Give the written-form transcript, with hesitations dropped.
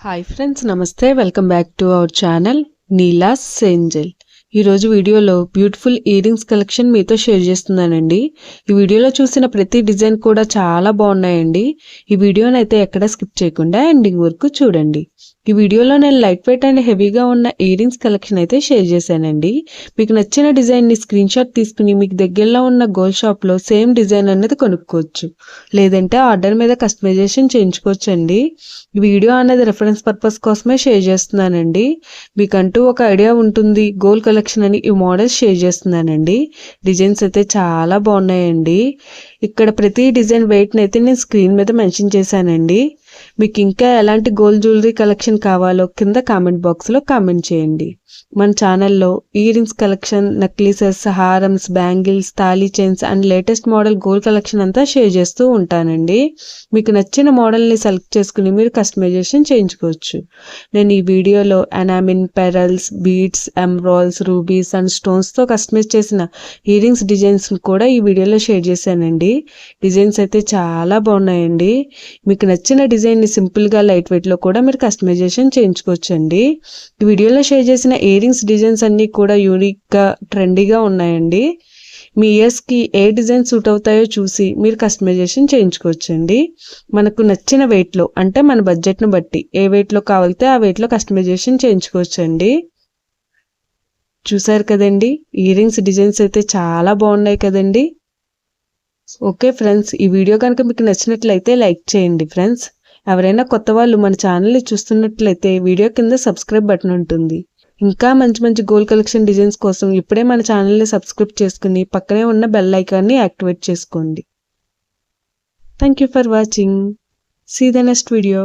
Hi friends, నమస్తే. Welcome back to our channel Neela's Angel. ఈరోజు వీడియోలో బ్యూటిఫుల్ ఇయర్ రింగ్స్ కలెక్షన్ మీతో షేర్ చేస్తున్నానండి. ఈ వీడియోలో చూసిన ప్రతి డిజైన్ కూడా చాలా బాగున్నాయండి. ఈ వీడియోని అయితే ఎక్కడ స్కిప్ చేయకుండా ఎండింగ్ వరకు చూడండి. ఈ వీడియోలో నేను లైట్ వెయిట్ అండ్ హెవీగా ఉన్న ఇయర్ రింగ్స్ కలెక్షన్ అయితే షేర్ చేశానండి. మీకు నచ్చిన డిజైన్ని స్క్రీన్ షాట్ తీసుకుని మీకు దగ్గరలో ఉన్న గోల్డ్ షాప్లో సేమ్ డిజైన్ అనేది కొనుక్కోవచ్చు, లేదంటే ఆర్డర్ మీద కస్టమైజేషన్ చేయించుకోవచ్చు అండి. ఈ వీడియో అనేది రెఫరెన్స్ పర్పస్ కోసమే షేర్ చేస్తున్నానండి. మీకంటూ ఒక ఐడియా ఉంటుంది గోల్డ్ కలెక్షన్ అని ఈ మోడల్స్ షేర్ చేస్తున్నానండి. డిజైన్స్ అయితే చాలా బాగున్నాయండి. ఇక్కడ ప్రతి డిజైన్ వెయిట్ని అయితే నేను స్క్రీన్ మీద మెన్షన్ చేశానండి. మీకు ఇంకా ఎలాంటి గోల్డ్ జ్యువెలరీ కలెక్షన్ కావాలో కింద కామెంట్ బాక్స్లో కామెంట్ చేయండి. మన ఛానల్లో ఇయర్ రింగ్స్ కలెక్షన్, నెక్లెసెస్, హారమ్స్, బ్యాంగిల్స్, తాళీ chains and latest model gold collection అంతా షేర్ చేస్తూ ఉంటానండి. మీకు నచ్చిన మోడల్ని సెలెక్ట్ చేసుకుని మీరు కస్టమైజేషన్ చేయించుకోవచ్చు. నేను ఈ వీడియోలో enamel, pearls, beads, emeralds, rubies and స్టోన్స్తో కస్టమైజ్ చేసిన ఇయర్ రింగ్స్ డిజైన్స్ కూడా ఈ వీడియోలో షేర్ చేశానండి. డిజైన్స్ అయితే చాలా బాగున్నాయండి. మీకు నచ్చిన డిజైన్ని సింపుల్గా లైట్ వెయిట్లో కూడా మీరు కస్టమైజేషన్ చేయించుకోవచ్చండి. ఈ వీడియోలో షేర్ చేసిన ఇయర్ రింగ్స్ డిజైన్స్ అన్నీ కూడా యూనిక్గా, ట్రెండీగా ఉన్నాయండి. మీ ఇయర్స్కి ఏ డిజైన్ సూట్ అవుతాయో చూసి మీరు కస్టమైజేషన్ చేయించుకోవచ్చండి. మనకు నచ్చిన వెయిట్లో, అంటే మన బడ్జెట్ను బట్టి ఏ వెయిట్లో కావాలితే ఆ వెయిట్లో కస్టమైజేషన్ చేయించుకోవచ్చండి. చూసారు కదండి, ఇయర్ రింగ్స్ డిజైన్స్ అయితే చాలా బాగున్నాయి కదండి. ఓకే ఫ్రెండ్స్, ఈ వీడియో కనుక మీకు నచ్చినట్లయితే లైక్ చేయండి ఫ్రెండ్స్. ఎవరైనా కొత్త వాళ్ళు మన ఛానల్ని చూస్తున్నట్లయితే వీడియో కింద సబ్స్క్రైబ్ బటన్ ఉంటుంది. ఇంకా మంచి మంచి గోల్డ్ కలెక్షన్ డిజైన్స్ కోసం ఇప్పుడే మన ఛానల్ని సబ్స్క్రైబ్ చేసుకుని పక్కనే ఉన్న బెల్ ఐకాన్ని యాక్టివేట్ చేసుకోండి. Thank you for watching. See the next video.